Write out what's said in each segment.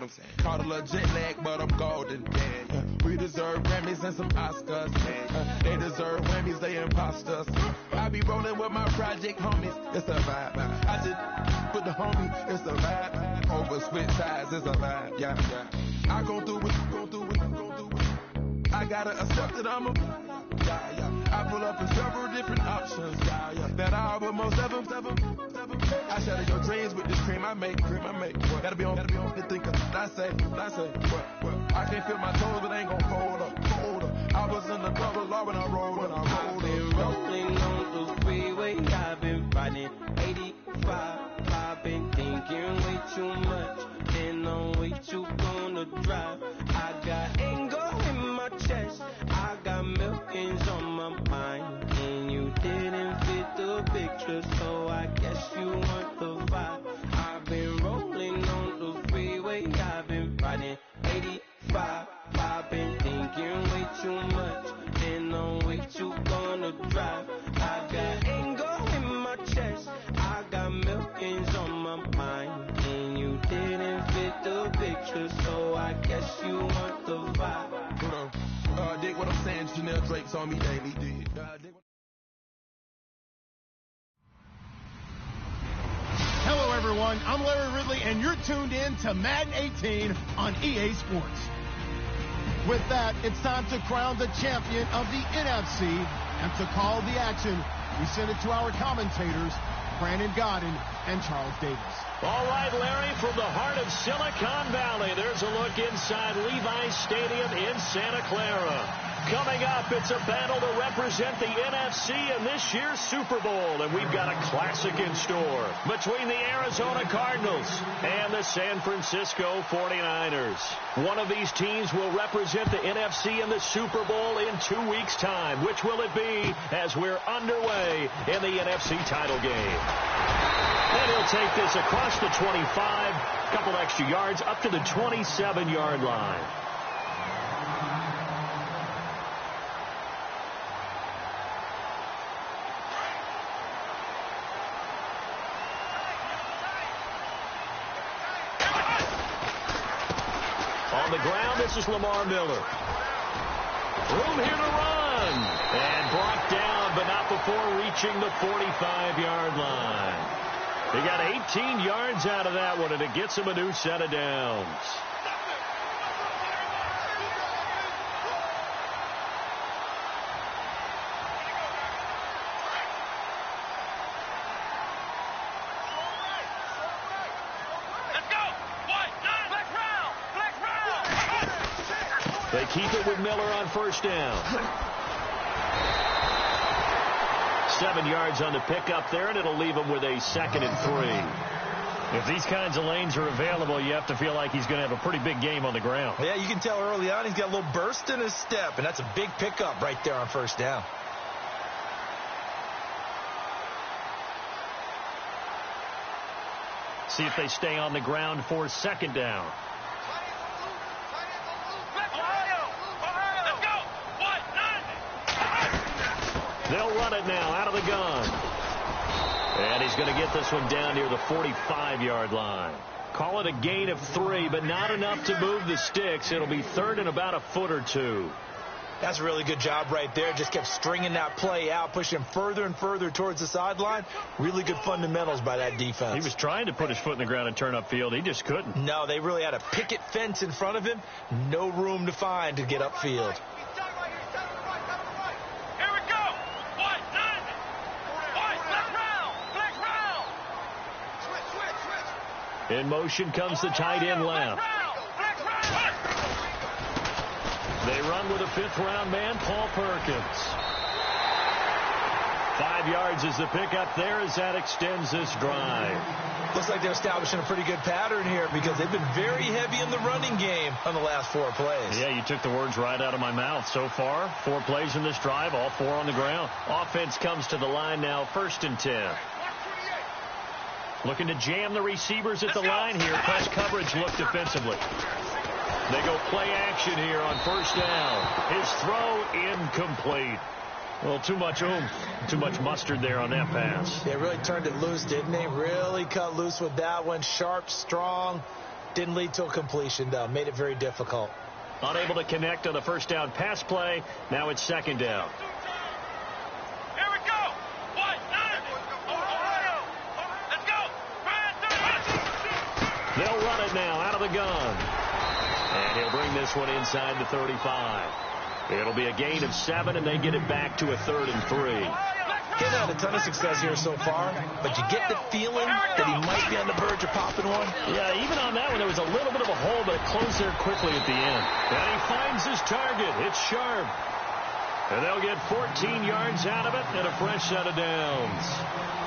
I'm saying? Caught a little jet lag, but I'm golden. Yeah. We deserve Grammys and some Oscars. Yeah. They deserve Whammies, they imposters. I be rolling with my project homies. It's a vibe. I just with the homie. It's a vibe. Over switch sides. It's a vibe. Yeah. I go through it. I gotta accept that I'm a. I pull up in several different options. That I would most ever. I shatter your dreams with this cream I make. Gotta be on the thinker. I say. What? I can't feel my toes, but ain't gon' fold up. I was in the double law when I rolled. I've been rolling on the freeway. I've been riding 85. I've been thinking way too much, and I'm way too gonna drive. I got anger in my chest. I got millions on my mind, and you didn't fit the picture, so I guess you want the vibe. I've been rolling on the freeway. I've been riding 85. I've been thinking way too much, and I'm way too gonna drive. I got anger in my chest. I got millions on my mind, and you didn't fit the picture, so I guess you want the vibe. Dig what I'm saying, Chanel Drake's on me daily. Hello, everyone. I'm Larry Ridley, and you're tuned in to Madden 18 on EA Sports. With that, it's time to crown the champion of the NFC, and to call the action, we send it to our commentators, Brandon Godden and Charles Davis. All right, Larry, from the heart of Silicon Valley, there's a look inside Levi's Stadium in Santa Clara. Coming up, it's a battle to represent the NFC in this year's Super Bowl, and we've got a classic in store between the Arizona Cardinals and the San Francisco 49ers. One of these teams will represent the NFC in the Super Bowl in 2 weeks' time. Which will it be as we're underway in the NFC title game? And he'll take this across the 25, a couple extra yards, up to the 27-yard line. On the ground, this is Lamar Miller. Room here to run. And brought down, but not before reaching the 45-yard line. He got 18 yards out of that one, and it gets him a new set of downs. They keep it with Miller on first down. 7 yards on the pickup there, and it'll leave him with a 2nd and 3. If these kinds of lanes are available, you have to feel like he's going to have a pretty big game on the ground. Yeah, you can tell early on he's got a little burst in his step, and that's a big pickup right there on first down. See if they stay on the ground for 2nd down. They'll run it now out of the gun. And he's going to get this one down near the 45-yard line. Call it a gain of 3, but not enough to move the sticks. It'll be 3rd and about a foot or 2. That's a really good job right there. Just kept stringing that play out, pushing him further and further towards the sideline. Really good fundamentals by that defense. He was trying to put his foot in the ground and turn upfield. He just couldn't. No, they really had a picket fence in front of him. No room to find to get upfield. In motion comes the tight end left. They run with a 5th-round man, Paul Perkins. 5 yards is the pickup there as that extends this drive. Looks like they're establishing a pretty good pattern here because they've been very heavy in the running game on the last 4 plays. Yeah, you took the words right out of my mouth. So far, 4 plays in this drive, all 4 on the ground. Offense comes to the line now, 1st and 10. Looking to jam the receivers at the line here. Press coverage look defensively. They go play action here on first down. His throw incomplete. Well, too much oomph, too much mustard there on that pass. They really turned it loose, didn't they? Really cut loose with that one. Sharp, strong. Didn't lead to a completion, though. Made it very difficult. Unable to connect on the first down pass play. Now it's second down. Here we go. Ohio. Let's go. They'll run it now out of the gun. And he'll bring this one inside the 35. It'll be a gain of 7, and they get it back to a 3rd and 3. He's had a ton of success here so far, but you get the feeling that he might be on the verge of popping one. Yeah, even on that one, there was a little bit of a hole, but it closed there quickly at the end. And he finds his target. It's sharp. And they'll get 14 yards out of it and a fresh set of downs.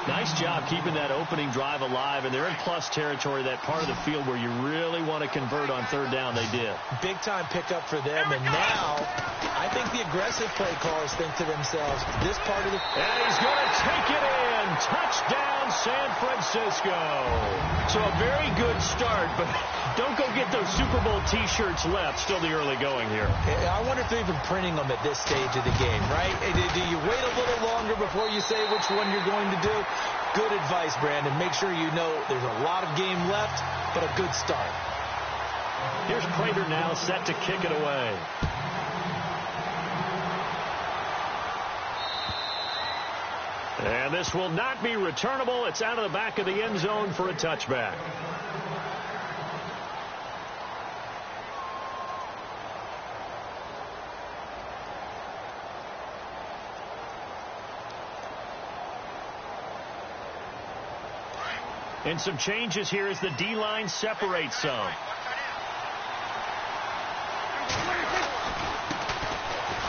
Nice job keeping that opening drive alive, and they're in plus territory, that part of the field where you really want to convert on 3rd down. They did. Big-time pickup for them, and now I think the aggressive play callers think to themselves, this part of the... And he's going to take it in. Touchdown, San Francisco. So a very good start, but don't go get those Super Bowl T-shirts left. Still the early going here. I wonder if they're even printing them at this stage of the game, right? Do you wait a little longer before you say which one you're going to do? Good advice, Brandon. Make sure you know there's a lot of game left, but a good start. Here's Prater now set to kick it away. And this will not be returnable. It's out of the back of the end zone for a touchback. And some changes here as the D-line separates some.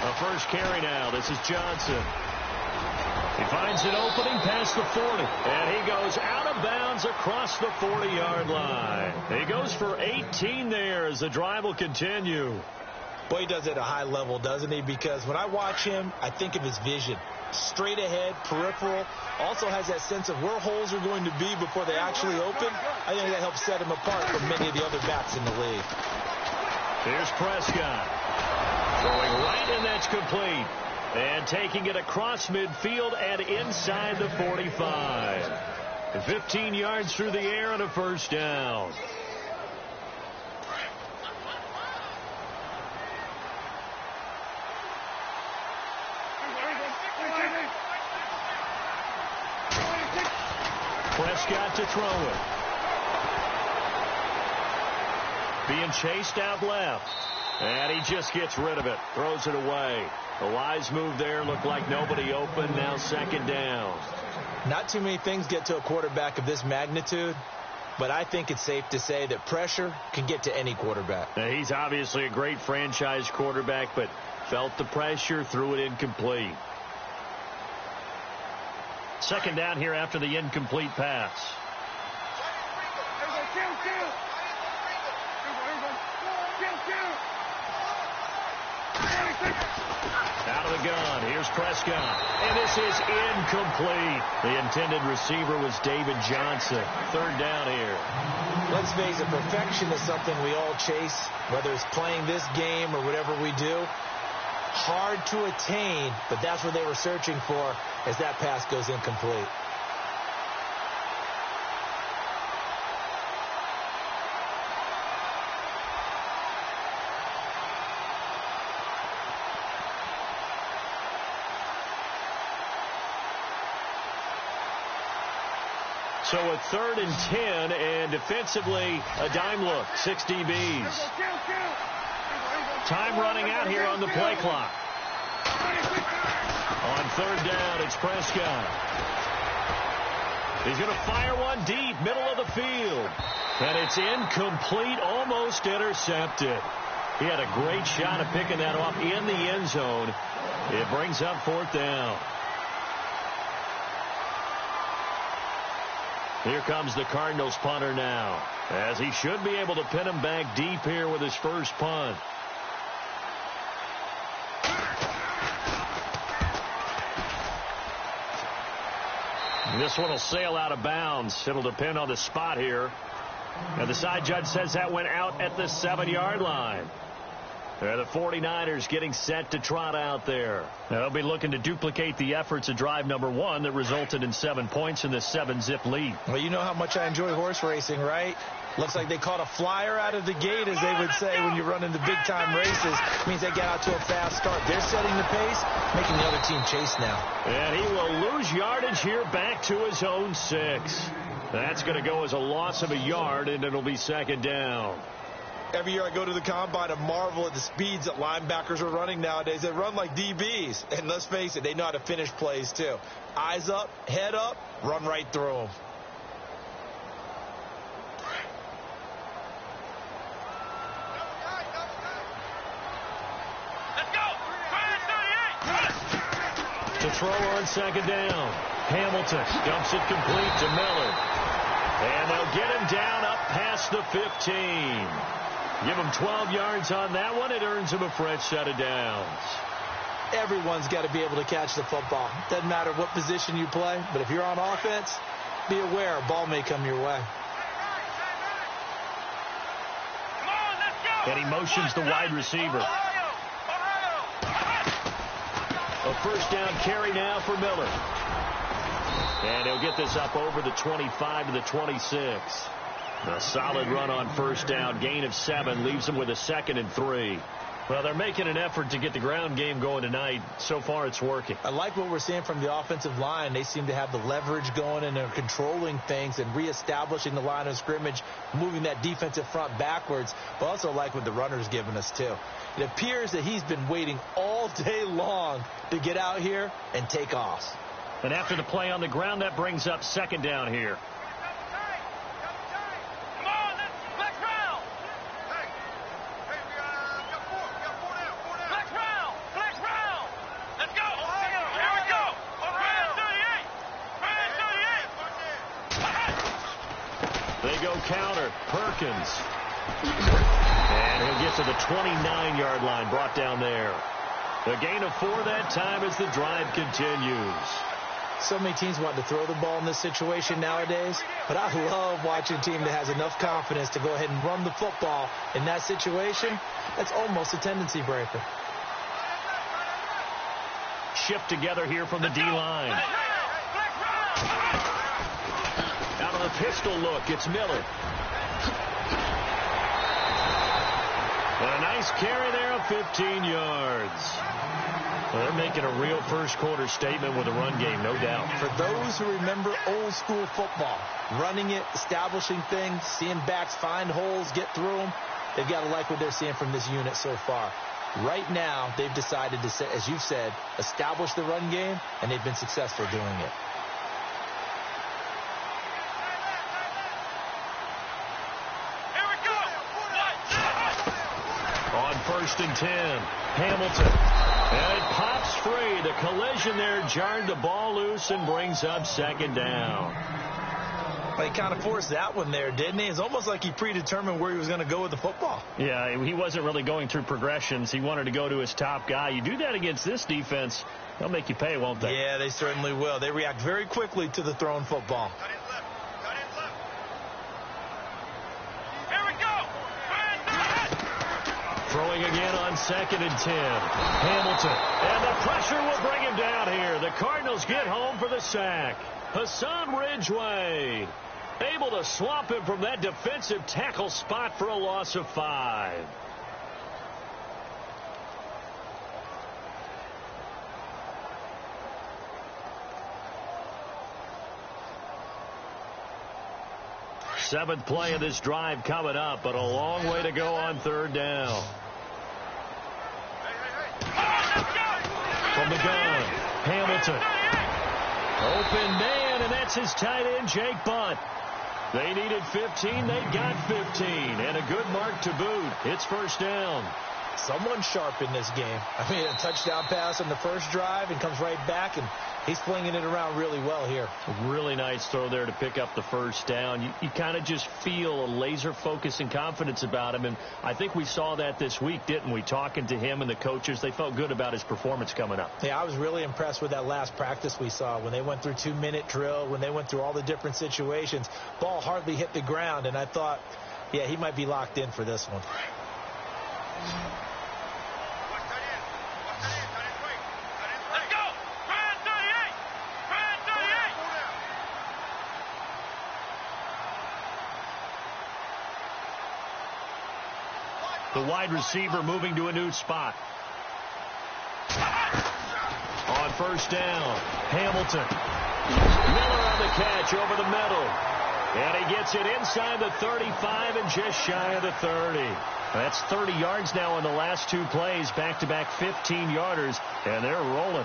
A first carry now. This is Johnson. He finds an opening past the 40. And he goes out of bounds across the 40-yard line. He goes for 18 there as the drive will continue. Boy, he does it at a high level, doesn't he? Because when I watch him, I think of his vision. Straight ahead, peripheral. Also has that sense of where holes are going to be before they actually open. I think that helps set him apart from many of the other backs in the league. Here's Prescott. Throwing right, and that's complete. And taking it across midfield and inside the 45. 15 yards through the air and a first down. Prescott to throw it. Being chased out left. And he just gets rid of it. Throws it away. A wise move there. Looked like nobody open. Now second down. Not too many things get to a quarterback of this magnitude, but I think it's safe to say that pressure can get to any quarterback. Now, he's obviously a great franchise quarterback, but felt the pressure, threw it incomplete. Second down here after the incomplete pass. Out of the gun. Here's Prescott. And this is incomplete. The intended receiver was David Johnson. Third down here. Let's face it, perfection is something we all chase, whether it's playing this game or whatever we do. Hard to attain, but that's what they were searching for as that pass goes incomplete. So a 3rd and 10, and defensively a dime look. 6 DBs. Time running out here on the play clock. On 3rd down, it's Prescott. He's going to fire one deep, middle of the field. And it's incomplete, almost intercepted. He had a great shot at picking that off in the end zone. It brings up 4th down. Here comes the Cardinals punter now, as he should be able to pin him back deep here with his first punt. This one will sail out of bounds. It'll depend on the spot here. And the side judge says that went out at the 7-yard line. The 49ers getting set to trot out there. They'll be looking to duplicate the efforts of drive number 1 that resulted in 7 points in this 7-zip lead. Well, you know how much I enjoy horse racing, right? Looks like they caught a flyer out of the gate, as they would say when you run into big-time races. Means they get out to a fast start. They're setting the pace, making the other team chase now. And he will lose yardage here back to his own 6. That's going to go as a loss of a yard, and it'll be second down. Every year I go to the combine, I marvel at the speeds that linebackers are running nowadays. They run like DBs. And let's face it, they know how to finish plays too. Eyes up, head up, run right through them. To throw on second down. Hamilton dumps it complete to Miller. And they'll get him down up past the 15. Give him 12 yards on that one. It earns him a fresh set of downs. Everyone's got to be able to catch the football. Doesn't matter what position you play, but if you're on offense, be aware a ball may come your way. And he motions the wide receiver. A first down carry now for Miller. And he'll get this up over the 25 to the 26. A solid run on first down. Gain of 7 leaves him with a 2nd and 3. Well, they're making an effort to get the ground game going tonight. So far, it's working. I like what we're seeing from the offensive line. They seem to have the leverage going, and they're controlling things and reestablishing the line of scrimmage, moving that defensive front backwards. But also like what the runner's giving us, too. It appears that he's been waiting all day long to get out here and take off. And after the play on the ground, that brings up second down here. They go counter. Perkins. And he'll get to the 29-yard line, brought down there. A gain of 4 that time as the drive continues. So many teams want to throw the ball in this situation nowadays, but I love watching a team that has enough confidence to go ahead and run the football in that situation. That's almost a tendency breaker. Shift together here from the D-line. Out of the pistol look, it's Miller. And a nice carry there of 15 yards. Well, they're making a real first-quarter statement with a run game, no doubt. For those who remember old-school football, running it, establishing things, seeing backs find holes, get through them, they've got to like what they're seeing from this unit so far. Right now, they've decided to, as you've said, establish the run game, and they've been successful doing it. On 1st and 10, Hamilton. And it pops free. The collision there jarred the ball loose and brings up second down. Well, he kind of forced that one there, didn't he? It's almost like he predetermined where he was going to go with the football. Yeah, he wasn't really going through progressions. He wanted to go to his top guy. You do that against this defense, they'll make you pay, won't they? Yeah, they certainly will. They react very quickly to the thrown football. Throwing again on 2nd and 10. Hamilton. And the pressure will bring him down here. The Cardinals get home for the sack. Hassan Ridgeway able to swamp him from that defensive tackle spot for a loss of 5. Seventh play of this drive coming up, but a long way to go on 3rd down. From the gun, Hamilton. Open man, and that's his tight end, Jake Bunt. They needed 15, they got 15, and a good mark to boot. It's first down. Someone sharp in this game. I mean, a touchdown pass on the first drive and comes right back, and he's flinging it around really well here. A really nice throw there to pick up the first down. You kind of just feel a laser focus and confidence about him, and I think we saw that this week, didn't we? Talking to him and the coaches, they felt good about his performance coming up. Yeah, I was really impressed with that last practice we saw when they went through 2-minute drill, when they went through all the different situations. Ball hardly hit the ground, and I thought, yeah, he might be locked in for this one. The wide receiver moving to a new spot. On first down, Hamilton. Miller on the catch over the middle. And he gets it inside the 35 and just shy of the 30. That's 30 yards now in the last two plays, back-to-back 15-yarders, and they're rolling.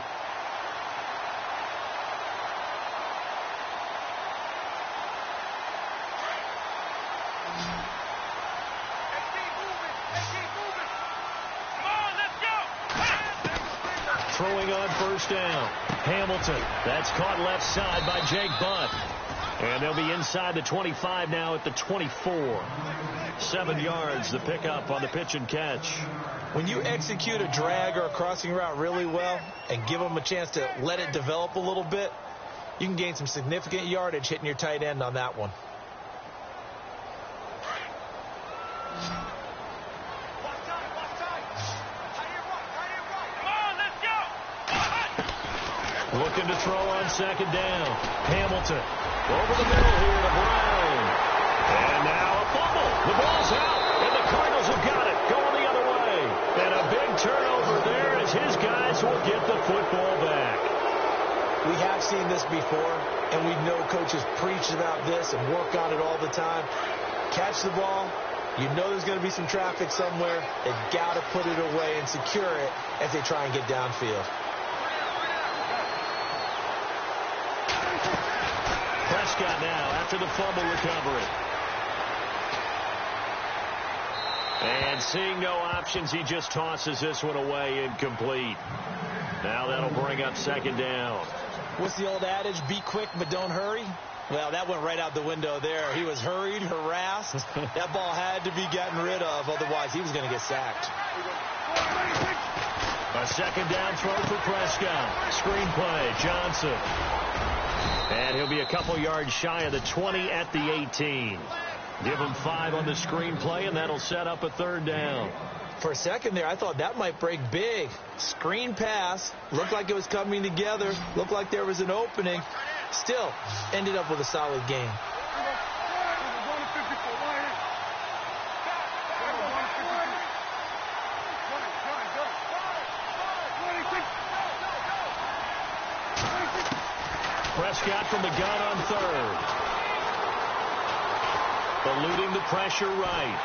Throwing on first down. Hamilton. That's caught left side by Jake Butt. And they'll be inside the 25 now at the 24. 7 yards, the pickup on the pitch and catch. When you execute a drag or a crossing route really well and give them a chance to let it develop a little bit, you can gain some significant yardage hitting your tight end on that one. Looking to throw on second down. Hamilton over the middle here to Brown. And now a fumble. The ball's out, and the Cardinals have got it. Going the other way. And a big turnover there as his guys will get the football back. We have seen this before, and we know coaches preach about this and work on it all the time. Catch the ball. You know there's going to be some traffic somewhere. They've got to put it away and secure it as they try and get downfield. Prescott now after the fumble recovery. And seeing no options, he just tosses this one away incomplete. Now that'll bring up second down. What's the old adage? Be quick, but don't hurry. Well, that went right out the window there. He was hurried, harassed. That ball had to be gotten rid of. Otherwise, he was going to get sacked. A second down throw for Prescott. Screen play, Johnson. And he'll be a couple yards shy of the 20 at the 18. Give him 5 on the screen play, and that'll set up a third down. For a second there, I thought that might break big. Screen pass. Looked like it was coming together. Looked like there was an opening. Still, ended up with a solid game. Prescott from the gun on third. Eluding the pressure right.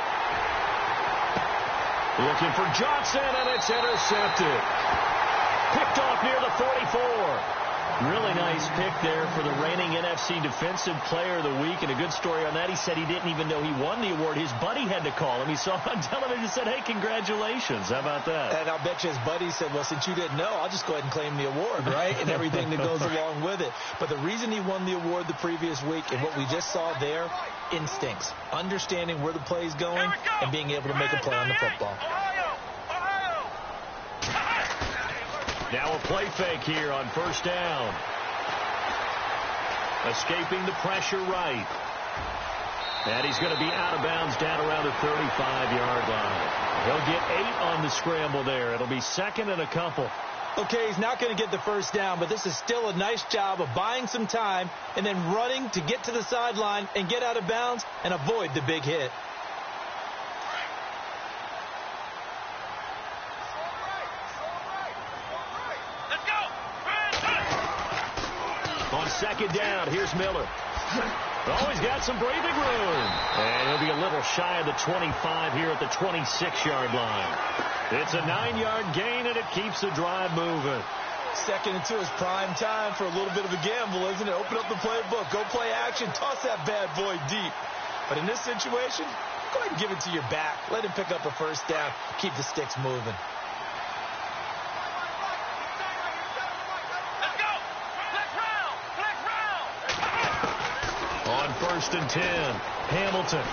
Looking for Johnson, and it's intercepted. Picked off near the 44. Really nice pick there for the reigning NFC Defensive Player of the Week. And a good story on that. He said he didn't even know he won the award. His buddy had to call him. He saw on television and said, hey, congratulations. How about that? And I'll bet you his buddy said, well, since you didn't know, I'll just go ahead and claim the award, right? And everything that goes along with it. But the reason he won the award the previous week and what we just saw there, instincts. Understanding where the play is going and being able to make a play on the football. Now a play fake here on first down. Escaping the pressure right. And he's going to be out of bounds down around the 35-yard line. He'll get 8 on the scramble there. It'll be second and a couple. Okay, he's not going to get the first down, but this is still a nice job of buying some time and then running to get to the sideline and get out of bounds and avoid the big hit. On second down, here's Miller. Oh, he's got some breathing room. And he'll be a little shy of the 25 here at the 26-yard line. It's a 9-yard gain, and it keeps the drive moving. Second and 2 is prime time for a little bit of a gamble, isn't it? Open up the playbook. Go play action. Toss that bad boy deep. But in this situation, go ahead and give it to your back. Let him pick up a first down. Keep the sticks moving. On first and 10, Hamilton.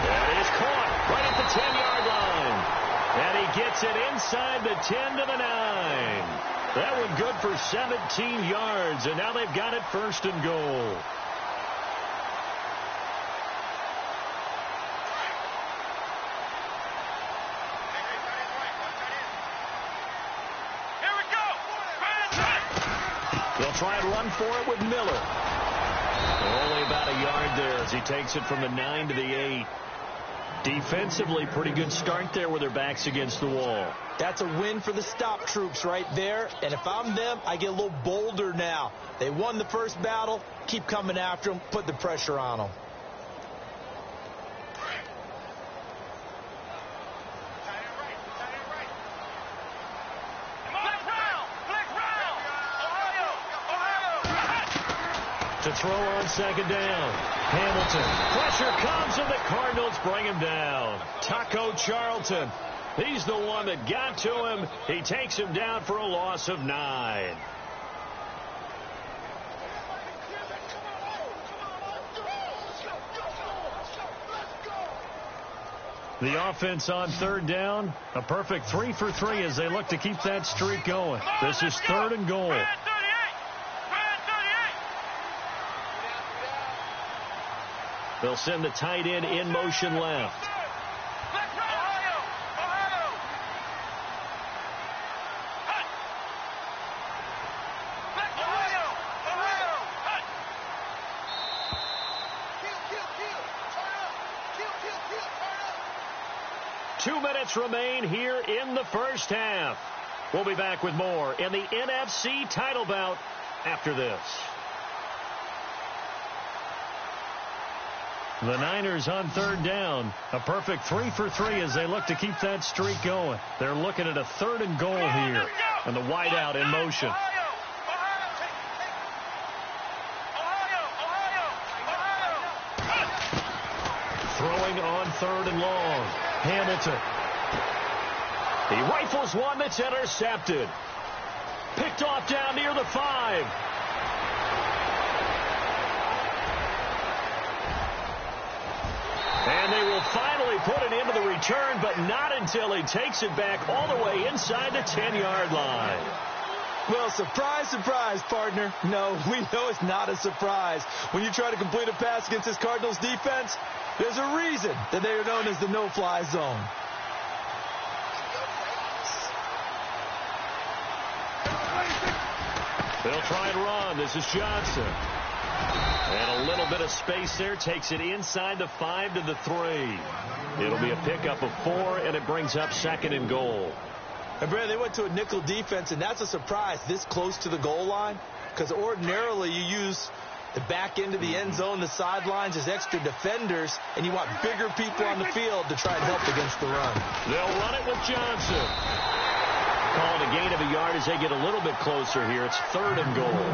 That is caught right at the 10-yard line. And he gets it inside the 10 to the 9. That one good for 17 yards, and now they've got it first and goal. They'll try and run for it with Miller. Only about a yard there as he takes it from the 9 to the 8. Defensively, pretty good start there with their backs against the wall. That's a win for the stop troops right there. And if I'm them, I get a little bolder now. They won the first battle. Keep coming after them. Put the pressure on them. To throw on second down. Hamilton. Pressure comes, and the Cardinals bring him down. Taco Charlton. He's the one that got to him. He takes him down for a loss of 9. The offense on third down. A perfect 3 for 3 as they look to keep that streak going. This is 3rd and goal. They'll send the tight end in motion left. Two minutes remain here in the first half. We'll be back with more in the NFC title bout after this. The Niners on third down. A perfect 3 for 3 as they look to keep that streak going. They're looking at a 3rd and goal here. And the wideout in motion. Throwing on 3rd and long. Hamilton. He rifles one that's intercepted. Picked off down near the 5. And they will finally put it into the return, but not until he takes it back all the way inside the 10-yard line. Well, surprise, surprise, partner. No, we know it's not a surprise. When you try to complete a pass against this Cardinals defense, there's a reason that they are known as the no-fly zone. They'll try and run. This is Johnson. And a little bit of space there. Takes it inside the 5 to the 3. It'll be a pickup of 4, and it brings up 2nd and goal. And, Brad, they went to a nickel defense, and that's a surprise this close to the goal line. Because ordinarily you use the back end of the end zone, the sidelines as extra defenders, and you want bigger people on the field to try and help against the run. They'll run it with Johnson. Calling a gain of a yard as they get a little bit closer here. It's 3rd and goal.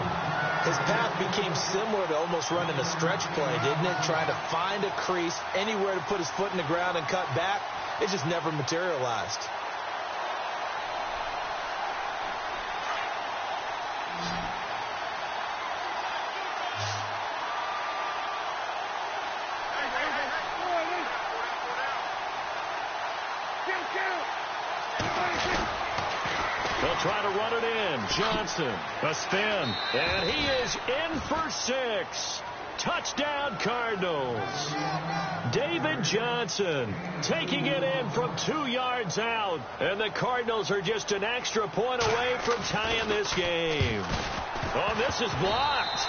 His path became similar to almost running a stretch play, didn't it? Trying to find a crease, anywhere to put his foot in the ground and cut back. It just never materialized. They'll try to run it in. Johnson, a spin, and he is in for 6. Touchdown, Cardinals. David Johnson taking it in from 2 yards out, and the Cardinals are just an extra point away from tying this game. Oh, this is blocked.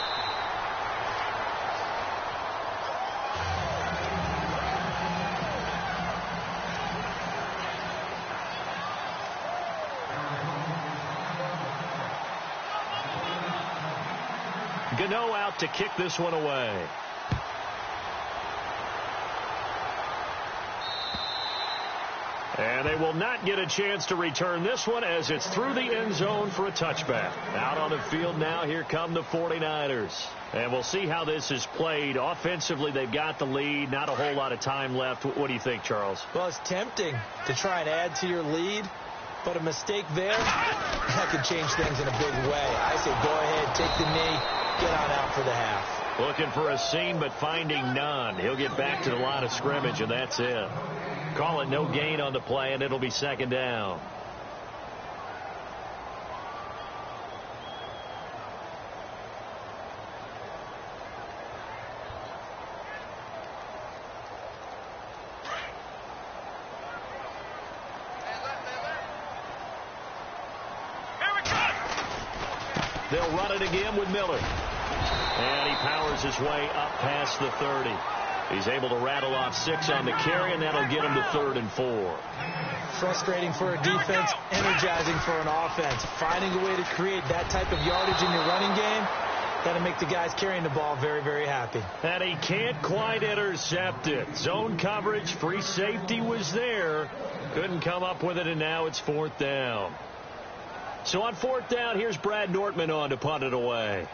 Gano out to kick this one away. And they will not get a chance to return this one as it's through the end zone for a touchback. Out on the field now, here come the 49ers. And we'll see how this is played. Offensively, they've got the lead. Not a whole lot of time left. What do you think, Charles? Well, it's tempting to try and add to your lead. But a mistake there, that could change things in a big way. I say go ahead, take the knee, get on out for the half. Looking for a seam, but finding none. He'll get back to the line of scrimmage, and that's it. Call it no gain on the play, and it'll be 2nd down. They'll run it again with Miller. And he powers his way up past the 30. He's able to rattle off 6 on the carry, and that'll get him to 3rd and 4. Frustrating for a defense, energizing for an offense. Finding a way to create that type of yardage in your running game, that'll make the guys carrying the ball very, very happy. And he can't quite intercept it. Zone coverage, free safety was there. Couldn't come up with it, and now it's 4th down. So on 4th down, here's Brad Nortman on to punt it away.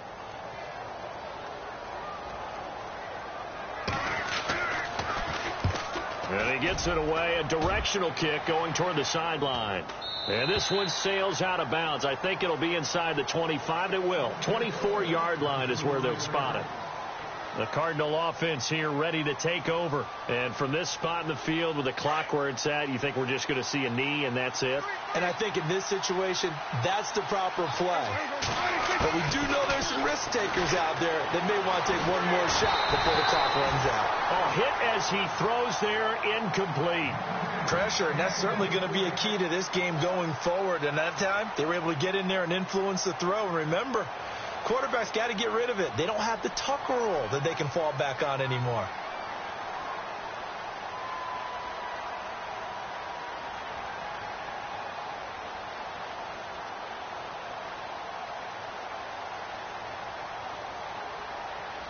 And he gets it away, a directional kick going toward the sideline. And this one sails out of bounds. I think it'll be inside the 25. It will. 24-yard line is where they'll spot it. The Cardinal offense here ready to take over. And from this spot in the field with the clock where it's at, you think we're just going to see a knee and that's it? And I think in this situation, that's the proper play. But we do know there's some risk takers out there that may want to take one more shot before the clock runs out. Oh, hit as he throws there, incomplete. Pressure, and that's certainly going to be a key to this game going forward. And that time, they were able to get in there and influence the throw. And remember, quarterbacks got to get rid of it. They don't have the Tucker rule that they can fall back on anymore.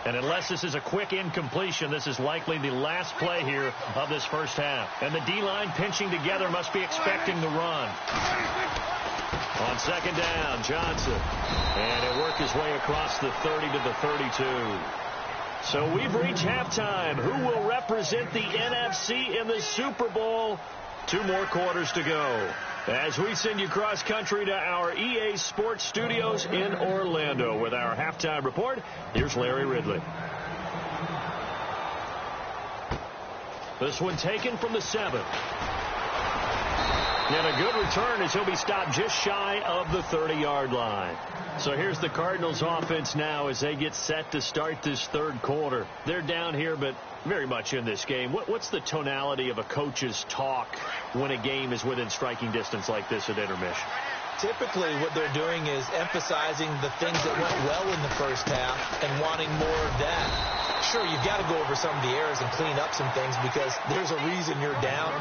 And unless this is a quick incompletion, this is likely the last play here of this first half. And the D-line pinching together must be expecting the run. On 2nd down, Johnson. And it worked his way across the 30 to the 32. So we've reached halftime. Who will represent the NFC in the Super Bowl? 2 more quarters to go. As we send you cross-country to our EA Sports Studios in Orlando with our halftime report, here's Larry Ridley. This one taken from the 7. And a good return as he'll be stopped just shy of the 30-yard line. So here's the Cardinals offense now as they get set to start this 3rd quarter. They're down here, but very much in this game. What's the tonality of a coach's talk when a game is within striking distance like this at intermission? Typically, what they're doing is emphasizing the things that went well in the first half and wanting more of that. Sure, you've got to go over some of the errors and clean up some things because there's a reason you're down.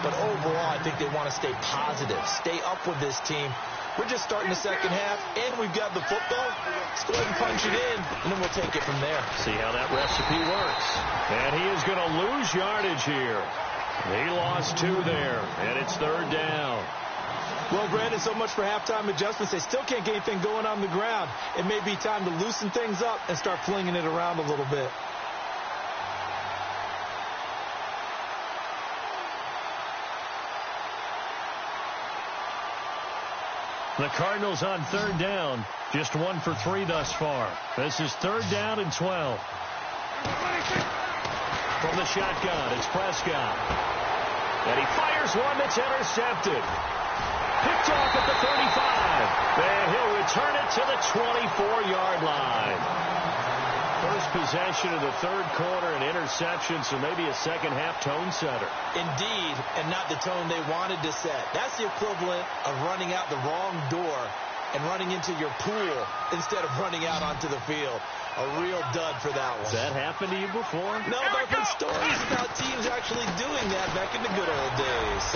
But overall, I think they want to stay positive, stay up with this team. We're just starting the second half, and we've got the football. Let's go ahead and punch it in, and then we'll take it from there. See how that recipe works. And he is going to lose yardage here. He lost 2 there, and it's 3rd down. Well, Brandon, so much for halftime adjustments. They still can't get anything going on the ground. It may be time to loosen things up and start flinging it around a little bit. The Cardinals on 3rd down, just 1 for 3 thus far. This is 3rd down and 12. From the shotgun, it's Prescott. And he fires one that's intercepted. Picked off at the 35. And he'll return it to the 24-yard line. First possession of the 3rd quarter, an interception, so maybe a second-half tone setter. Indeed, and not the tone they wanted to set. That's the equivalent of running out the wrong door and running into your pool instead of running out onto the field. A real dud for that one. Has that happened to you before? No, but I've heard stories about teams actually doing that back in the good old days.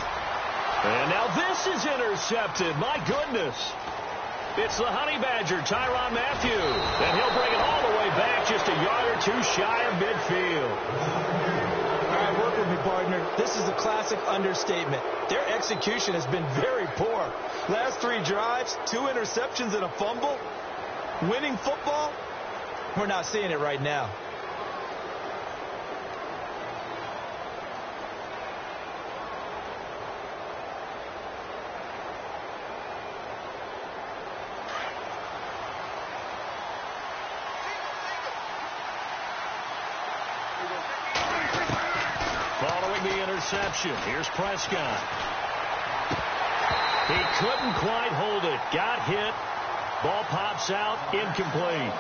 And now this is intercepted. My goodness. It's the Honey Badger, Tyrann Mathieu. And he'll bring it all the way back just a yard or 2 shy of midfield. All right, work with me, partner. This is a classic understatement. Their execution has been very poor. Last 3 drives, 2 interceptions and a fumble. Winning football? We're not seeing it right now. Following the interception, here's Prescott. He couldn't quite hold it. Got hit. Ball pops out. Incomplete.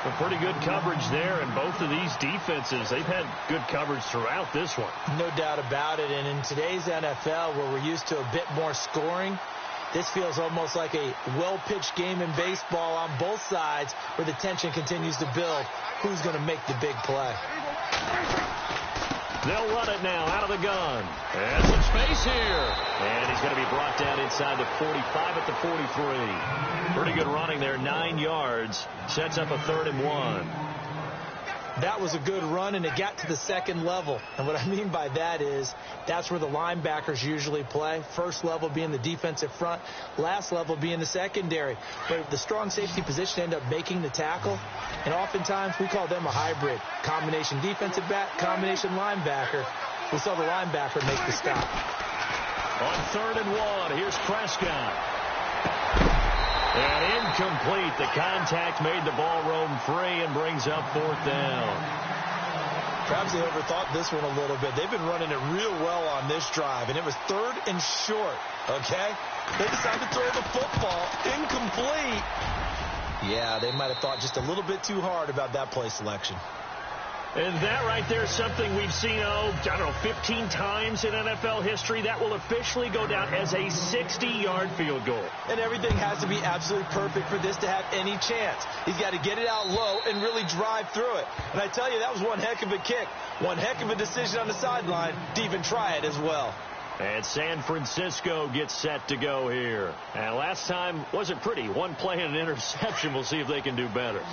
A pretty good coverage there, and both of these defenses, they've had good coverage throughout this one. No doubt about it, and in today's NFL, where we're used to a bit more scoring, this feels almost like a well-pitched game in baseball on both sides where the tension continues to build. Who's going to make the big play? They'll run it now out of the gun. And some space here. And he's going to be brought down inside the 45 at the 43. Pretty good running there, 9 yards. Sets up a 3rd and 1. That was a good run, and it got to the second level. And what I mean by that is that's where the linebackers usually play. First level being the defensive front, last level being the secondary. But the strong safety position ended up making the tackle, and oftentimes we call them a hybrid. Combination defensive back, combination linebacker. We saw the linebacker make the stop. On 3rd and 1, here's Prescott. And incomplete. The contact made the ball roam free and brings up 4th down. Perhaps they overthought this one a little bit. They've been running it real well on this drive, and it was 3rd and short, okay? They decided to throw the football incomplete. Yeah, they might have thought just a little bit too hard about that play selection. And that right there is something we've seen, 15 times in NFL history. That will officially go down as a 60-yard field goal. And everything has to be absolutely perfect for this to have any chance. He's got to get it out low and really drive through it. And I tell you, that was one heck of a kick. One heck of a decision on the sideline to even try it as well. And San Francisco gets set to go here. And last time wasn't pretty. One play and an interception. We'll see if they can do better.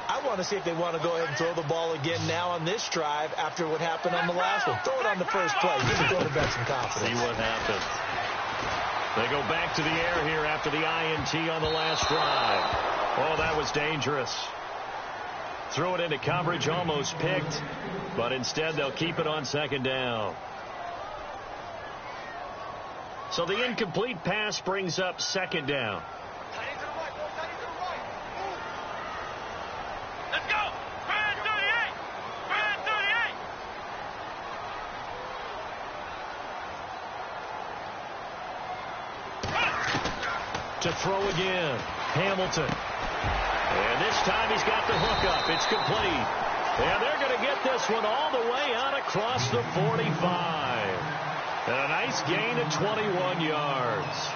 I want to see if they want to go ahead and throw the ball again now on this drive after what happened on the last one. Throw it on the first play. Give the quarterback some confidence. See what happens. They go back to the air here after the INT on the last drive. Oh, that was dangerous. Threw it into coverage, almost picked. But instead, they'll keep it on 2nd down. So the incomplete pass brings up 2nd down. Let's go! Brand 38! Brand 38! To throw again. Hamilton. And this time he's got the hook up. It's complete. And they're going to get this one all the way out across the 45. And a nice gain of 21 yards.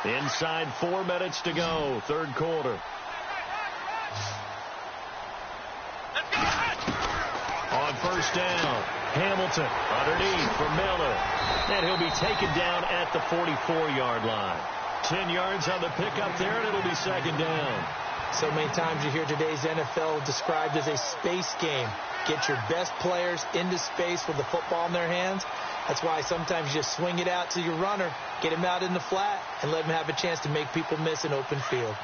Inside 4 minutes to go, 3rd quarter. On 1st down, Hamilton underneath for Miller. And he'll be taken down at the 44-yard line. 10 yards on the pickup there, and it'll be 2nd down. So many times you hear today's NFL described as a space game. Get your best players into space with the football in their hands. That's why sometimes you just swing it out to your runner, get him out in the flat, and let him have a chance to make people miss an open field.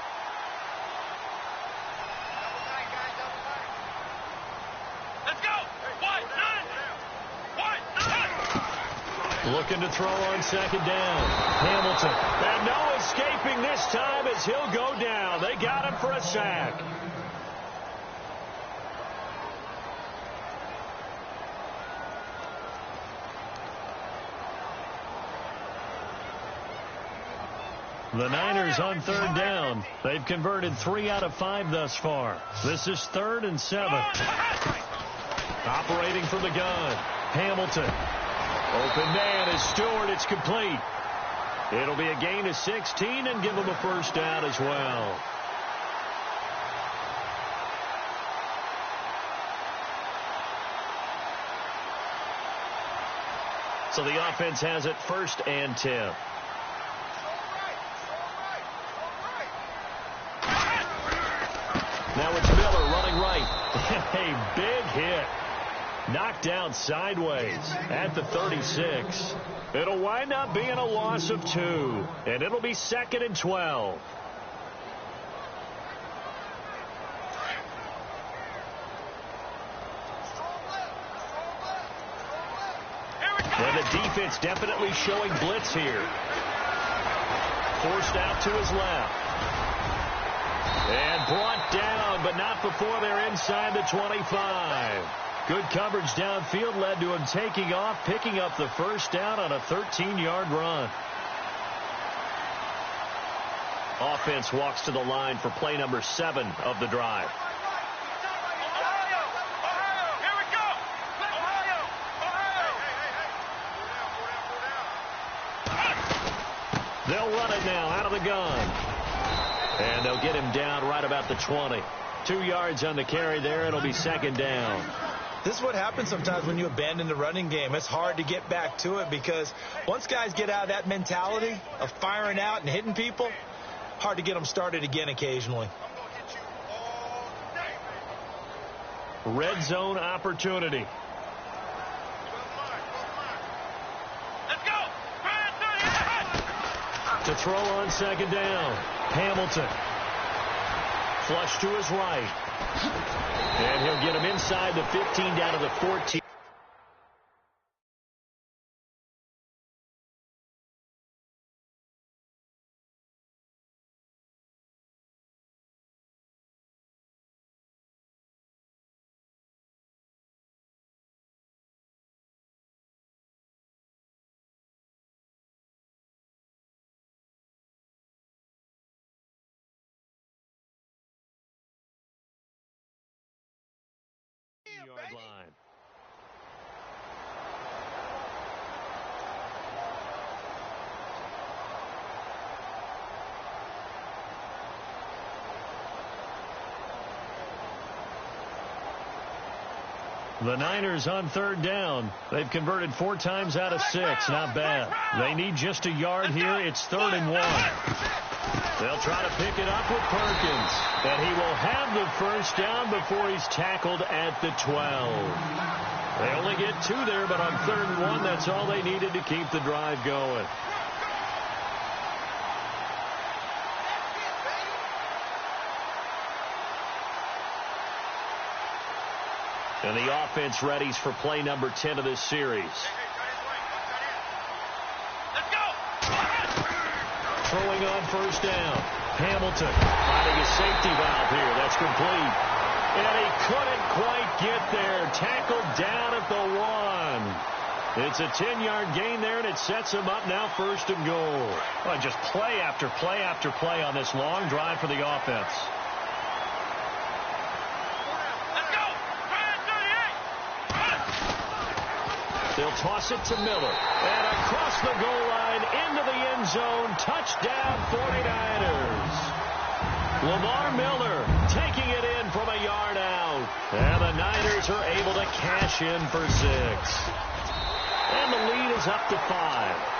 Looking to throw on 2nd down. Hamilton. And no escaping this time as he'll go down. They got him for a sack. The Niners on 3rd down. They've converted 3 out of 5 thus far. This is 3rd and 7. Operating from the gun. Hamilton. Open man is Stewart. It's complete. It'll be a gain of 16 and give him a 1st down as well. So the offense has it 1st and 10. Now it's Miller running right. A big hit. Knocked down sideways at the 36. It'll wind up being a loss of 2. And it'll be 2nd and 12. And the defense definitely showing blitz here. Forced out to his left. And brought down, but not before they're inside the 25. Good coverage downfield led to him taking off, picking up the 1st down on a 13-yard run. Offense walks to the line for play number 7 of the drive. out of the gun. And they'll get him down right about the 20. 2 yards on the carry there. It'll be second down. This is what happens sometimes when you abandon the running game. It's hard to get back to it because once guys get out of that mentality of firing out and hitting people, hard to get them started again occasionally. Red zone opportunity. To throw on second down. Hamilton. Flush to his right. And he'll get him inside the 15 down to the 14. Yard line. The Niners on third down. They've converted 4 times out of 6. Not bad. They need just a yard here. It's 3rd and 1. They'll try to pick it up with Perkins. And he will have the first down before he's tackled at the 12. They only get 2 there, but on 3rd and 1, that's all they needed to keep the drive going. And the offense readies for play number 10 of this series. Let's go! Throwing on first down. Hamilton finding a safety valve here. That's complete. And he couldn't quite get there. Tackled down at the 1. It's a 10-yard gain there, and it sets him up now 1st and goal. Well, just play after play after play on this long drive for the offense. They'll toss it to Miller. And across the goal line into the end zone. Touchdown 49ers. Lamar Miller taking it in from a yard out. And the Niners are able to cash in for 6. And the lead is up to 5.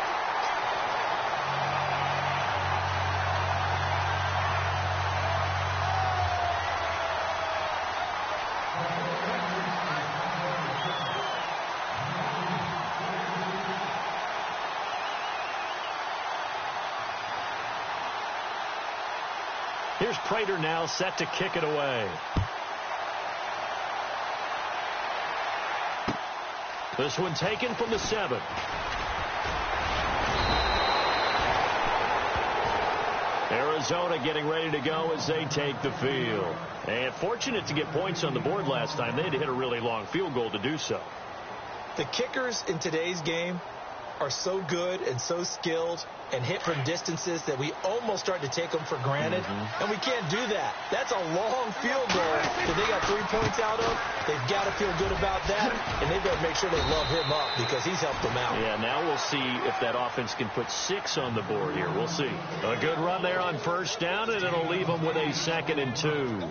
Here's Prater now set to kick it away. This one taken from the 7. Arizona getting ready to go as they take the field. And fortunate to get points on the board last time. They had to hit a really long field goal to do so. The kickers in today's game are so good and so skilled and hit from distances that we almost start to take them for granted. And we can't do that. That's a long field goal that they got 3 points out of. They've got to feel good about that, and they've got to make sure they love him up because he's helped them out. Yeah, now we'll see if that offense can put 6 on the board here. We'll see. A good run there on first down, and it'll leave them with a 2nd and 2.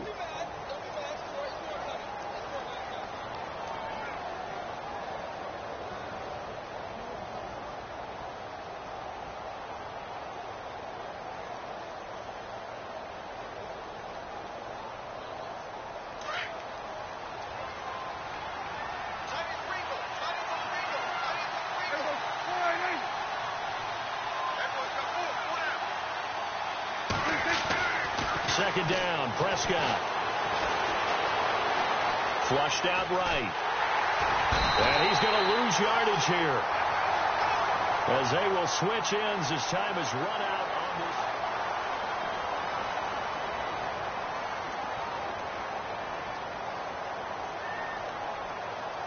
Second down, Prescott. Flushed out right. And he's going to lose yardage here. As they will switch ends as time is run out on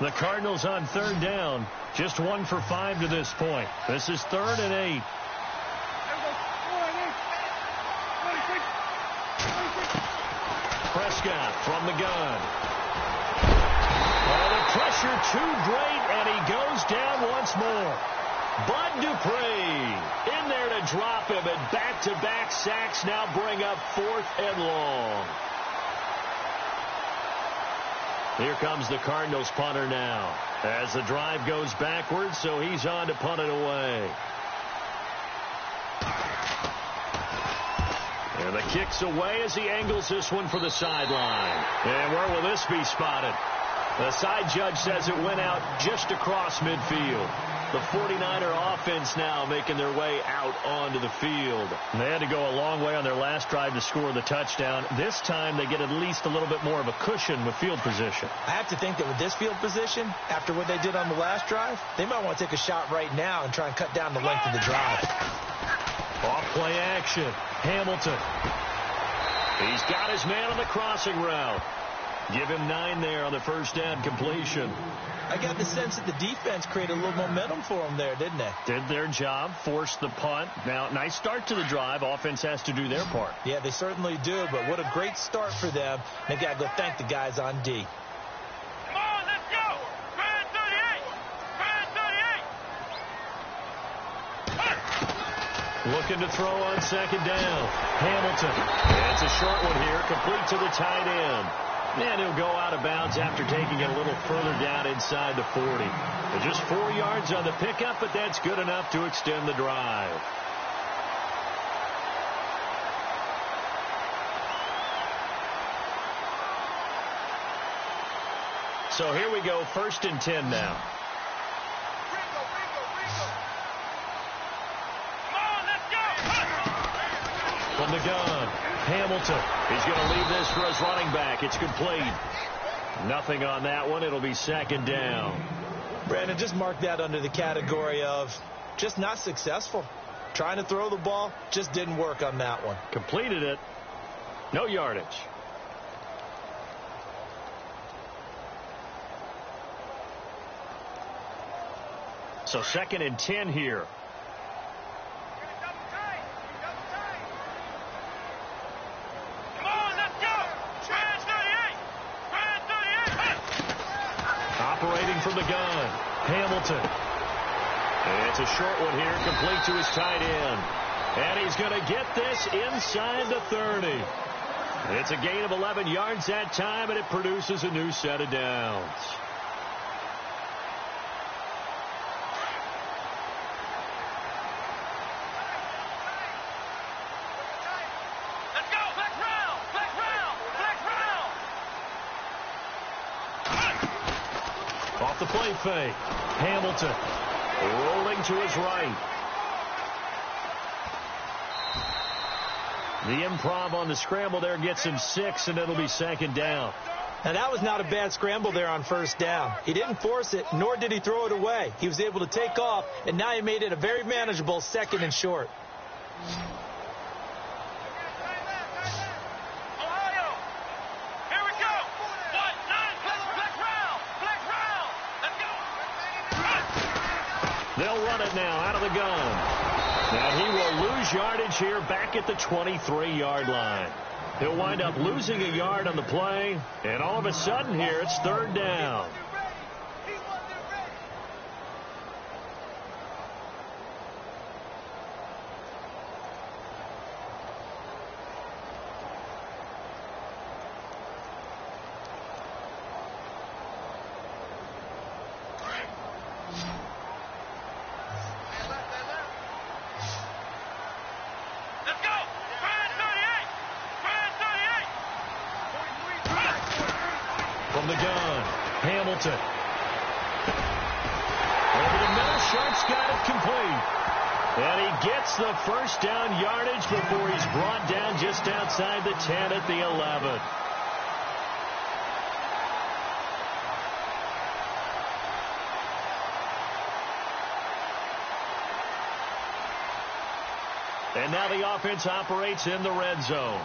this. The Cardinals on third down. Just 1 for 5 to this point. This is 3rd and 8. Prescott from the gun. Oh, the pressure too great, and he goes down once more. Bud Dupree in there to drop him, and back-to-back sacks now bring up 4th and long. Here comes the Cardinals punter now as the drive goes backwards, so he's on to punt it away. And the kick's away as he angles this one for the sideline. And where will this be spotted? The side judge says it went out just across midfield. The 49er offense now making their way out onto the field. And they had to go a long way on their last drive to score the touchdown. This time they get at least a little bit more of a cushion with field position. I have to think that with this field position, after what they did on the last drive, they might want to take a shot right now and try and cut down the length of the drive. Off play action. Hamilton. He's got his man on the crossing route. Give him 9 there on the first down completion. I got the sense that the defense created a little momentum for them there, didn't they? Did their job, forced the punt. Now, nice start to the drive. Offense has to do their part. Yeah, they certainly do, but what a great start for them. They got to go thank the guys on D. Come on, let's go! Brand 38! Looking to throw on second down. Hamilton. It's a short one here, complete to the tight end. And he'll go out of bounds after taking it a little further down inside the 40. But just 4 yards on the pickup, but that's good enough to extend the drive. So here we go, 1st and 10 now. From the gun, Hamilton. He's going to leave this for his running back. It's complete. Nothing on that one. It'll be 2nd down. Brandon, just mark that under the category of just not successful. Trying to throw the ball, just didn't work on that one. Completed it. No yardage. So 2nd and 10 here. Operating from the gun, Hamilton. It's a short one here, complete to his tight end. And he's going to get this inside the 30. It's a gain of 11 yards that time, and it produces a new set of downs. Off the play fake. Hamilton rolling to his right. The improv on the scramble there gets him 6, and it'll be 2nd down. Now, that was not a bad scramble there on 1st down. He didn't force it, nor did he throw it away. He was able to take off, and now he made it a very manageable 2nd and short. They'll run it now out of the gun. Now he will lose yardage here back at the 23-yard line. He'll wind up losing a yard on the play, and all of a sudden here it's 3rd down. From the gun, Hamilton. Over the middle, Sharp's got it complete. And he gets the 1st down yardage before he's brought down just outside the 10 at the 11. And now the offense operates in the red zone.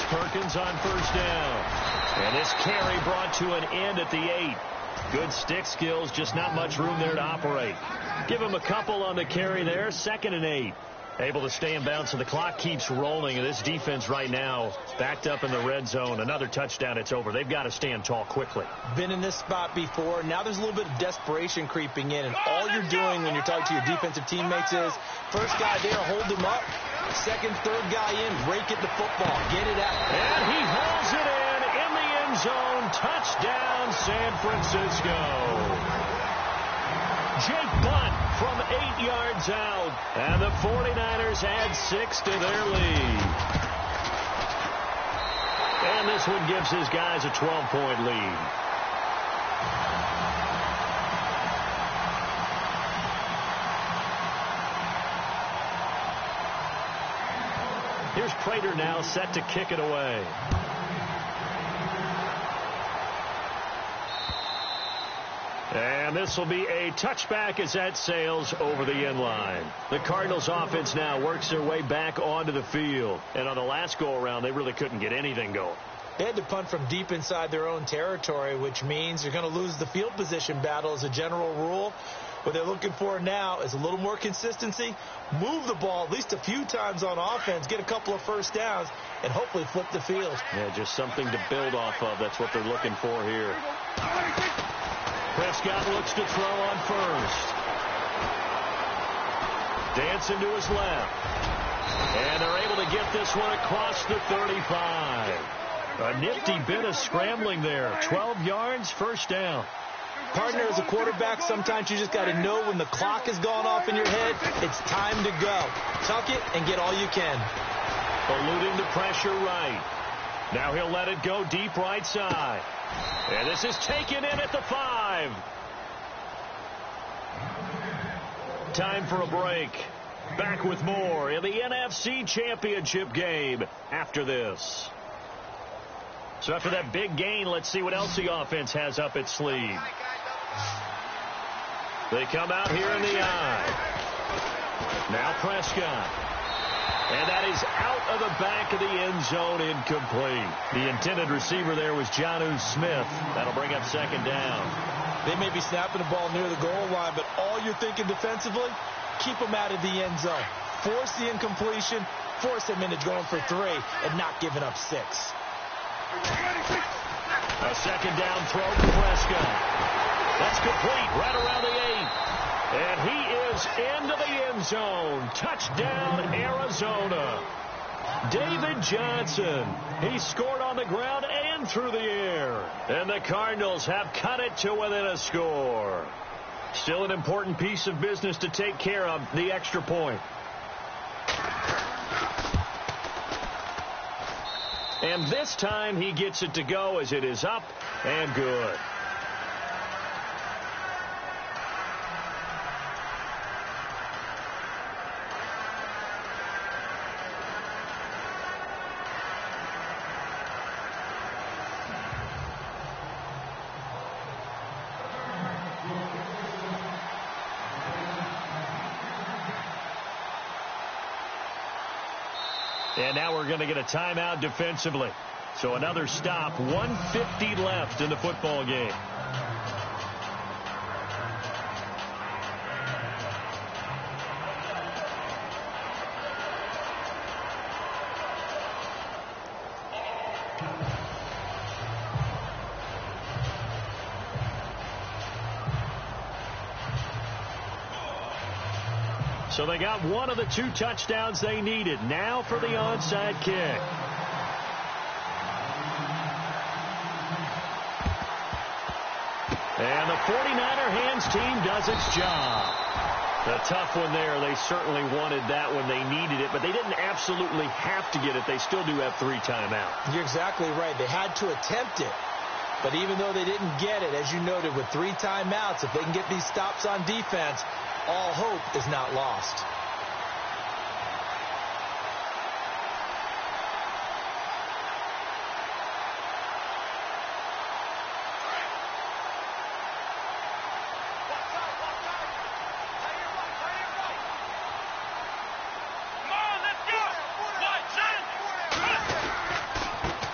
Perkins on 1st down. And this carry brought to an end at the 8. Good stick skills, just not much room there to operate. Give him a couple on the carry there. 2nd and 8. Able to stay in bounds, so the clock keeps rolling. And this defense right now backed up in the red zone. Another touchdown, it's over. They've got to stand tall quickly. Been in this spot before. Now there's a little bit of desperation creeping in. And all you're doing when you're talking to your defensive teammates is, first guy there, hold him up. Second, third guy in, rake at the football. Get it out. And he hauls it in the end zone. Touchdown, San Francisco. Jake Butt from 8 yards out. And the 49ers add 6 to their lead. And this one gives his guys a 12-point lead. Here's Prater now set to kick it away. And this will be a touchback as that sails over the end line. The Cardinals offense now works their way back onto the field. And on the last go-around, they really couldn't get anything going. They had to punt from deep inside their own territory, which means you're going to lose the field position battle as a general rule. What they're looking for now is a little more consistency, move the ball at least a few times on offense, get a couple of first downs, and hopefully flip the field. Yeah, just something to build off of. That's what they're looking for here. Prescott looks to throw on first. Dancing to his left. And they're able to get this one across the 35. A nifty bit of scrambling there. 12 yards, first down. Partner, as a quarterback, sometimes you just got to know when the clock has gone off in your head, it's time to go. Tuck it and get all you can. Eluding the pressure right. Now he'll let it go deep right side. And this is taken in at the 5. Time for a break. Back with more in the NFC Championship game after this. So after that big gain, let's see what else the offense has up its sleeve. They come out here in the eye. Now Prescott. And that is out of the back of the end zone, incomplete. The intended receiver there was Jonnu Smith. That'll bring up 2nd down. They may be snapping the ball near the goal line, but all you're thinking defensively, keep them out of the end zone. Force the incompletion, force them into going for 3, and not giving up 6. A 2nd down throw to Prescott. That's complete right around the 8. And he is into the end zone. Touchdown, Arizona. David Johnson. He scored on the ground and through the air. And the Cardinals have cut it to within a score. Still an important piece of business to take care of, the extra point. And this time he gets it to go as it is up and good. And now we're going to get a timeout defensively. So another stop, 1:50 left in the football game. So they got one of the 2 touchdowns they needed. Now for the onside kick. And the 49er hands team does its job. The tough one there. They certainly wanted that when they needed it, but they didn't absolutely have to get it. They still do have 3 timeouts. You're exactly right. They had to attempt it. But even though they didn't get it, as you noted, with 3 timeouts, if they can get these stops on defense, all hope is not lost.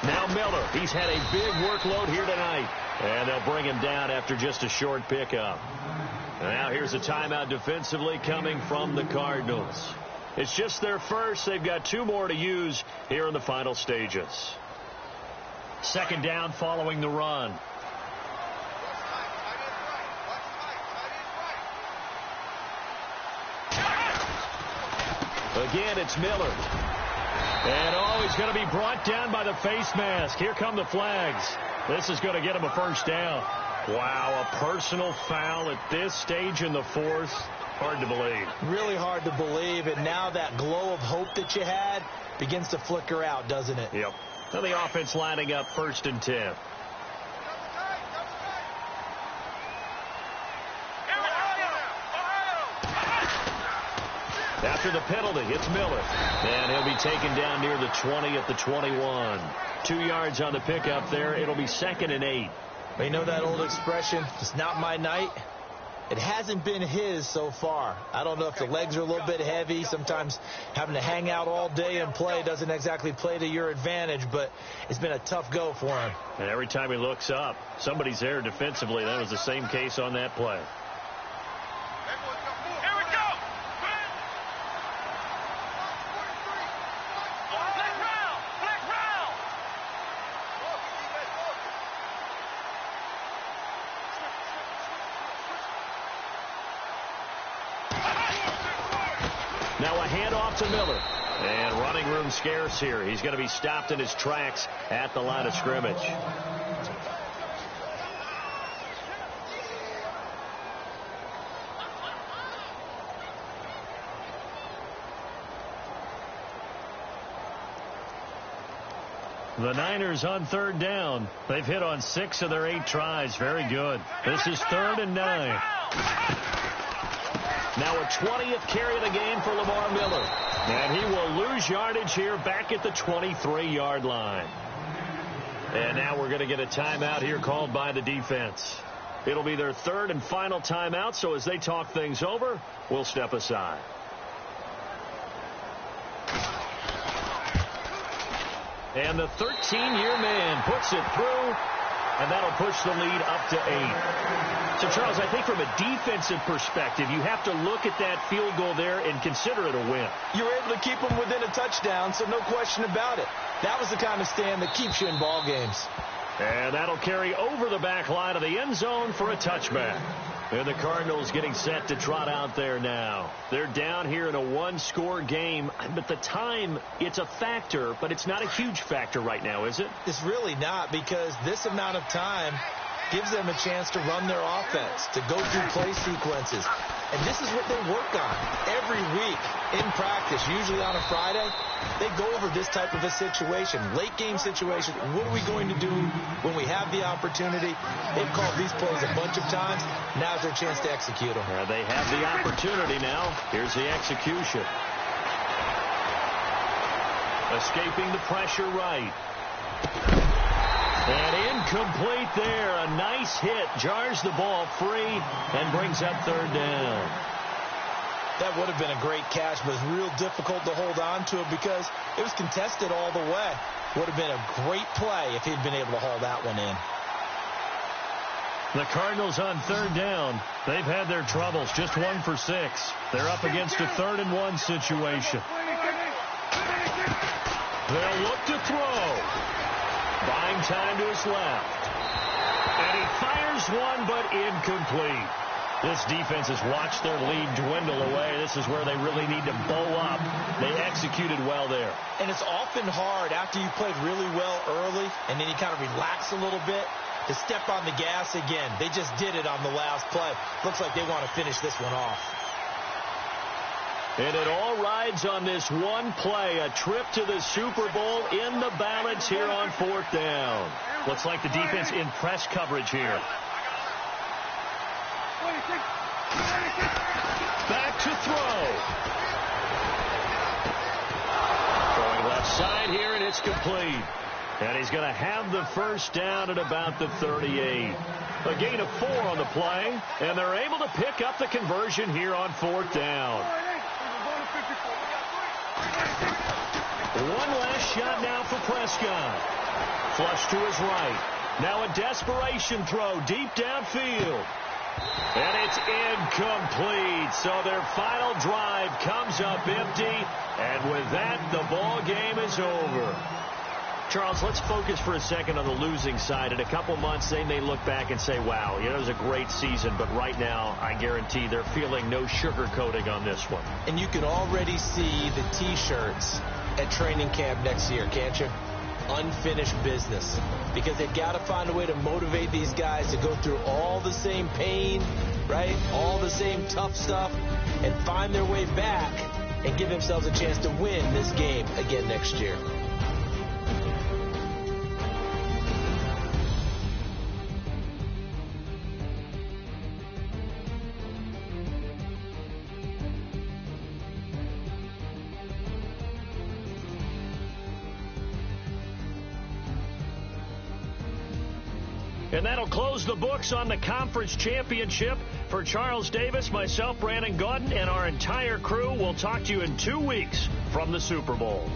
Now Miller. He's had a big workload here tonight. And they'll bring him down after just a short pickup. Now here's a timeout defensively coming from the Cardinals. It's just their first. They've got 2 more to use here in the final stages. Second down following the run. Again, it's Miller. And, he's going to be brought down by the face mask. Here come the flags. This is going to get him a first down. Wow, a personal foul at this stage in the fourth. Hard to believe. Really hard to believe, and now that glow of hope that you had begins to flicker out, doesn't it? Yep. Now the offense lining up 1st and 10. After the penalty, it's Miller. And he'll be taken down near the 20 at the 21. 2 yards on the pickup there. It'll be 2nd and 8. Well, you know that old expression, it's not my night. It hasn't been his so far. I don't know if the legs are a little bit heavy. Sometimes having to hang out all day and play doesn't exactly play to your advantage, but it's been a tough go for him. And every time he looks up, somebody's there defensively. That was the same case on that play. Now a handoff to Miller. And running room scarce here. He's going to be stopped in his tracks at the line of scrimmage. The Niners on 3rd down. They've hit on 6 of their 8 tries. Very good. This is 3rd and 9. Now a 20th carry of the game for Lamar Miller. And he will lose yardage here back at the 23-yard line. And now we're going to get a timeout here called by the defense. It'll be their 3rd and final timeout, so as they talk things over, we'll step aside. And the 13-year man puts it through, and that'll push the lead up to 8. So, Charles, I think from a defensive perspective, you have to look at that field goal there and consider it a win. You were able to keep them within a touchdown, so no question about it. That was the kind of stand that keeps you in ball games. And that'll carry over the back line of the end zone for a touchback. And the Cardinals getting set to trot out there now. They're down here in a 1-score game. But the time, it's a factor, but it's not a huge factor right now, is it? It's really not, because this amount of time gives them a chance to run their offense, to go through play sequences. And this is what they work on every week in practice, usually on a Friday. They go over this type of a situation, late game situation. What are we going to do when we have the opportunity? They've called these plays a bunch of times. Now's their chance to execute them. They have the opportunity now. Here's the execution. Escaping the pressure right. And incomplete there. A nice hit. Jars the ball free and brings up 3rd down. That would have been a great catch, but it's real difficult to hold on to it because it was contested all the way. Would have been a great play if he'd been able to haul that one in. The Cardinals on 3rd down. They've had their troubles. Just 1 for 6. They're up against a 3rd and 1 situation. They'll look to throw. Buying time to his left. And he fires one, but incomplete. This defense has watched their lead dwindle away. This is where they really need to bow up. They executed well there. And it's often hard after you played really well early and then you kind of relax a little bit to step on the gas again. They just did it on the last play. Looks like they want to finish this one off. And it all rides on this one play, a trip to the Super Bowl in the balance here on 4th down. Looks like the defense in press coverage here. Back to throw. Throwing left side here, and it's complete. And he's going to have the first down at about the 38. A gain of 4 on the play, and they're able to pick up the conversion here on 4th down. One last shot now for Prescott. Flush to his right. Now a desperation throw deep downfield. And it's incomplete. So their final drive comes up empty. And with that, the ball game is over. Charles, let's focus for a second on the losing side. In a couple months, they may look back and say, wow, it was a great season. But right now, I guarantee they're feeling no sugarcoating on this one. And you can already see the T-shirts at training camp next year, can't you? Unfinished business, because they've got to find a way to motivate these guys to go through all the same pain, right? All the same tough stuff, and find their way back and give themselves a chance to win this game again next year. And that'll close the books on the conference championship. For Charles Davis, myself, Brandon Gaudin, and our entire crew, we'll talk to you in 2 weeks from the Super Bowl.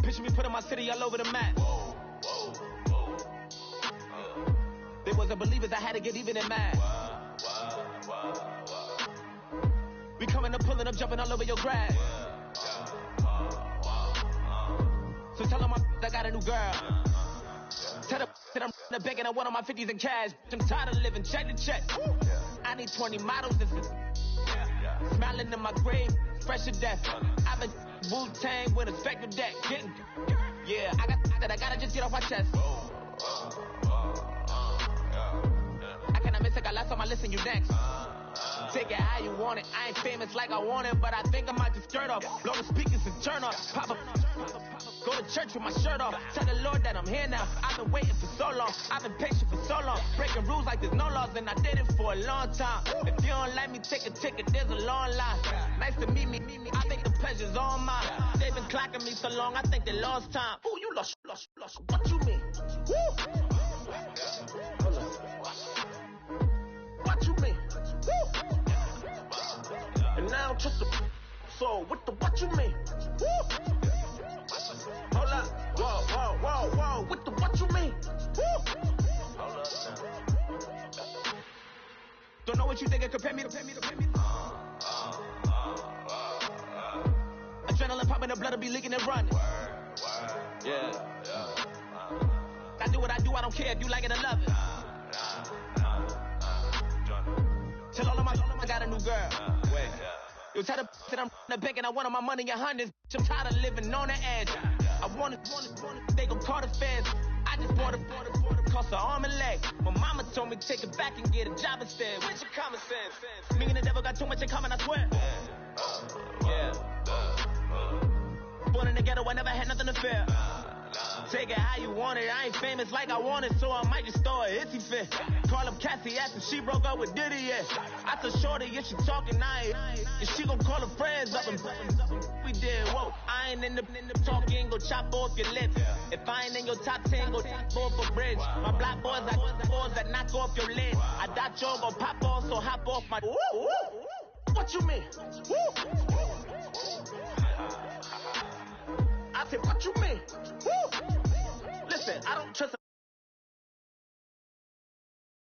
Picture me putting my city all over the map. They wasn't believers, I had to get even and mad. We coming up, pulling up, jumping all over your grass. So tell them I got a new girl. Tell them that I'm begging, I want on my 50s in cash. I'm tired of living check to check. I need 20 models. Smiling in my grave, fresh to death. I've been Wu-Tang with a spectrum deck. Yeah, I gotta just get off my chest. I cannot miss it, got last on my list and you next. Take it how you want it. I ain't famous like I want it, but I think I might just skirt off. Blow the speakers and turn off. Pop up. Go to church with my shirt off. Tell the Lord that I'm here now. I've been waiting for so long. I've been patient for so long. Breaking rules like there's no laws, and I did it for a long time. If you don't like me, take a ticket. There's a long line. Nice to meet me. I think the pleasure's all mine. They've been clocking me so long, I think they lost time. Ooh, you lost. What you mean? Woo! What you mean? Woo! And now I'm just a so what you mean? Woo! Hold up, whoa, what you mean? Woo! Hold up now. Don't know what you think it compare me to. Adrenaline popping, the blood will be leaking and running. Yeah. I do what I do, I don't care if you like it or love it. Tell all of my I got a new girl. Wait. You tell the that I'm the bank and I want my money in hundreds. I'm tired of living on the edge. I want it, they gon' call the feds. I just want it, cost an arm and leg. My mama told me take it back and get a job instead. Where's your common sense? Me and the devil got too much in common, I swear. Yeah. Born in the ghetto, I never had nothing to fear. Take it how you want it. I ain't famous like I want it, so I might just throw a hissy fit. Call up Cassie after she broke up with Diddy, yeah. I told Shorty if she talking, and she gon' call her friends up and we did, whoa. I ain't in the talking, go chop off your lips. If I ain't in your top 10, go off a bridge. My black boys like boys that knock off your lid. I thought y'all gon' pop off, so hop off my. What you mean? I said, what you mean? Listen, I don't trust a